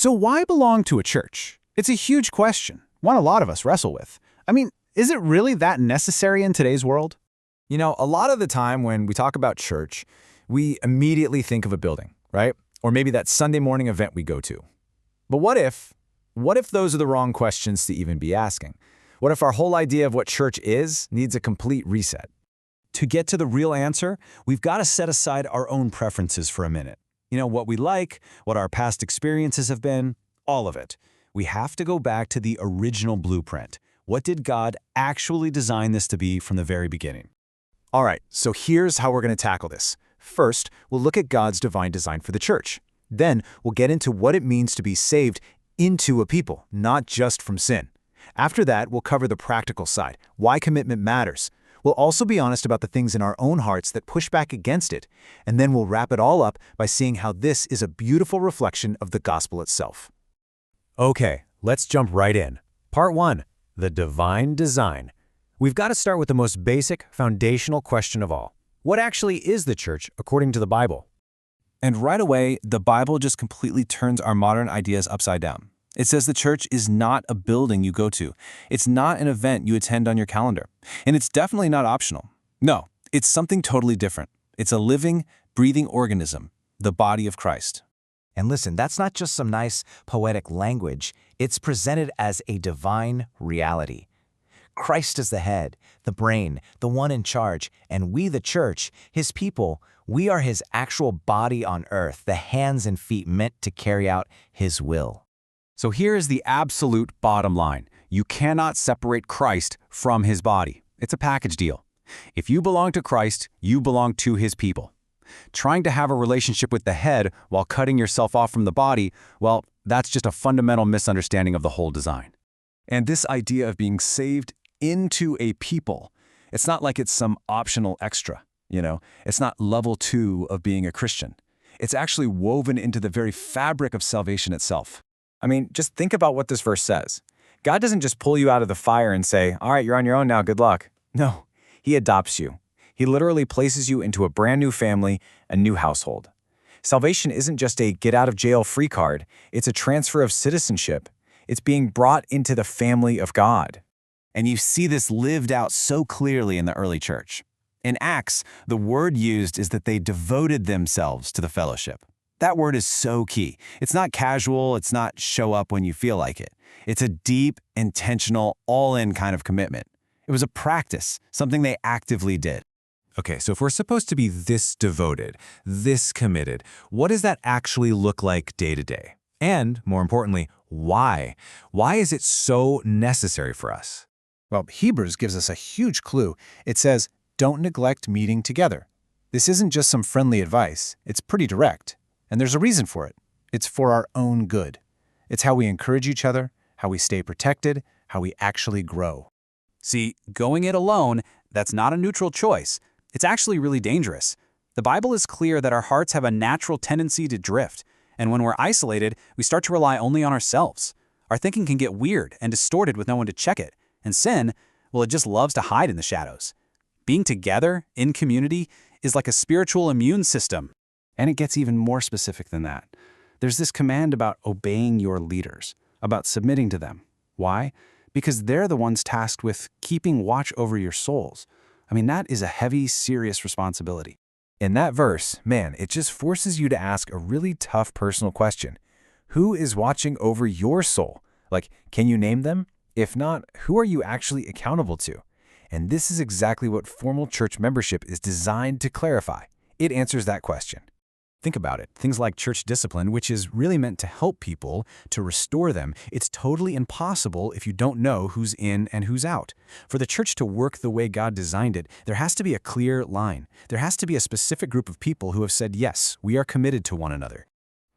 So why belong to a church? It's a huge question, one a lot of us wrestle with. I mean, is it really that necessary in today's world? You know, a lot of the time when we talk about church, we immediately think of a building, right? Or maybe that Sunday morning event we go to. But what if those are the wrong questions to even be asking? What if our whole idea of what church is needs a complete reset? To get to the real answer, we've got to set aside our own preferences for a minute. You know, what we like, what our past experiences have been, all of it. We have to go back to the original blueprint. What did God actually design this to be from the very beginning? All right, so here's how we're going to tackle this. First, we'll look at God's divine design for the church. Then, we'll get into what it means to be saved into a people, not just from sin. After that, we'll cover the practical side, why commitment matters. We'll also be honest about the things in our own hearts that push back against it, and then we'll wrap it all up by seeing how this is a beautiful reflection of the gospel itself. Okay, let's jump right in. Part 1, the divine design. We've got to start with the most basic, foundational question of all. What actually is the church according to the Bible? And right away, the Bible just completely turns our modern ideas upside down. It says the church is not a building you go to. It's not an event you attend on your calendar. And it's definitely not optional. No, it's something totally different. It's a living, breathing organism, the body of Christ. And listen, that's not just some nice poetic language. It's presented as a divine reality. Christ is the head, the brain, the one in charge, and we, the church, his people, we are his actual body on earth, the hands and feet meant to carry out his will. So here is the absolute bottom line. You cannot separate Christ from his body. It's a package deal. If you belong to Christ, you belong to his people. Trying to have a relationship with the head while cutting yourself off from the body, well, that's just a fundamental misunderstanding of the whole design. And this idea of being saved into a people, it's not like it's some optional extra, It's not level 2 of being a Christian. It's actually woven into the very fabric of salvation itself. I mean, just think about what this verse says. God doesn't just pull you out of the fire and say, all right, you're on your own now, good luck. No, he adopts you. He literally places you into a brand new family, a new household. Salvation isn't just a get-out-of-jail-free card. It's a transfer of citizenship. It's being brought into the family of God. And you see this lived out so clearly in the early church. In Acts, the word used is that they devoted themselves to the fellowship. That word is so key. It's not casual, it's not show up when you feel like it. It's a deep, intentional, all-in kind of commitment. It was a practice, something they actively did. Okay, so if we're supposed to be this devoted, this committed, what does that actually look like day to day? And, more importantly, why? Why is it so necessary for us? Well, Hebrews gives us a huge clue. It says, don't neglect meeting together. This isn't just some friendly advice. It's pretty direct. And there's a reason for it. It's for our own good. It's how we encourage each other, how we stay protected, how we actually grow. See, going it alone, that's not a neutral choice. It's actually really dangerous. The Bible is clear that our hearts have a natural tendency to drift. And when we're isolated, we start to rely only on ourselves. Our thinking can get weird and distorted with no one to check it. And sin, well, it just loves to hide in the shadows. Being together, in community, is like a spiritual immune system. And it gets even more specific than that. There's this command about obeying your leaders, about submitting to them. Why? Because they're the ones tasked with keeping watch over your souls. I mean, that is a heavy, serious responsibility. In that verse, man, it just forces you to ask a really tough personal question. Who is watching over your soul? Like, can you name them? If not, who are you actually accountable to? And this is exactly what formal church membership is designed to clarify. It answers that question. Think about it. Things like church discipline, which is really meant to help people, to restore them, it's totally impossible if you don't know who's in and who's out. For the church to work the way God designed it, there has to be a clear line. There has to be a specific group of people who have said, yes, we are committed to one another.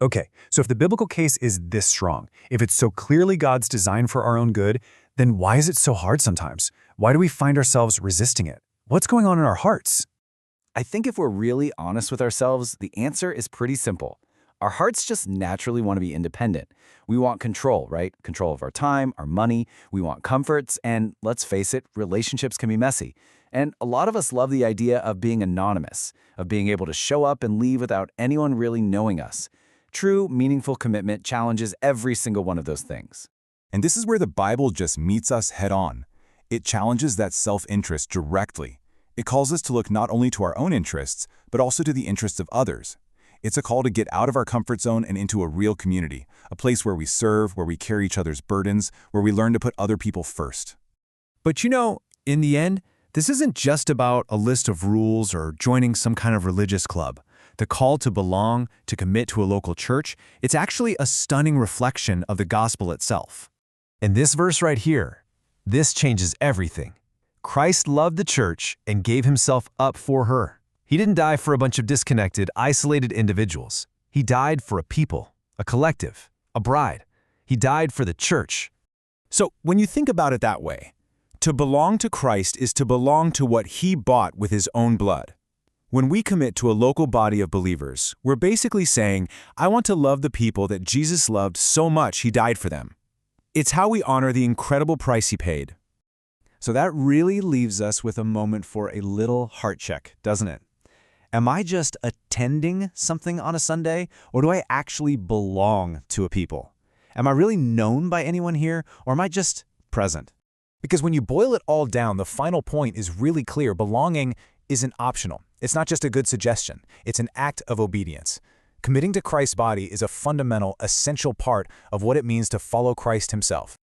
Okay, so if the biblical case is this strong, if it's so clearly God's design for our own good, then why is it so hard sometimes? Why do we find ourselves resisting it? What's going on in our hearts? I think if we're really honest with ourselves, the answer is pretty simple. Our hearts just naturally want to be independent. We want control, right? Control of our time, our money. We want comforts, and let's face it, relationships can be messy. And a lot of us love the idea of being anonymous, of being able to show up and leave without anyone really knowing us. True, meaningful commitment challenges every single one of those things. And this is where the Bible just meets us head-on. It challenges that self-interest directly. It calls us to look not only to our own interests, but also to the interests of others. It's a call to get out of our comfort zone and into a real community, a place where we serve, where we carry each other's burdens, where we learn to put other people first. But in the end, this isn't just about a list of rules or joining some kind of religious club. The call to belong, to commit to a local church, it's actually a stunning reflection of the gospel itself. In this verse right here, this changes everything. Christ loved the church and gave himself up for her. He didn't die for a bunch of disconnected, isolated individuals. He died for a people, a collective, a bride. He died for the church. So when you think about it that way, to belong to Christ is to belong to what he bought with his own blood. When we commit to a local body of believers, we're basically saying, I want to love the people that Jesus loved so much he died for them. It's how we honor the incredible price he paid. So that really leaves us with a moment for a little heart check, doesn't it? Am I just attending something on a Sunday, or do I actually belong to a people? Am I really known by anyone here, or am I just present? Because when you boil it all down, the final point is really clear. Belonging isn't optional. It's not just a good suggestion. It's an act of obedience. Committing to Christ's body is a fundamental, essential part of what it means to follow Christ himself.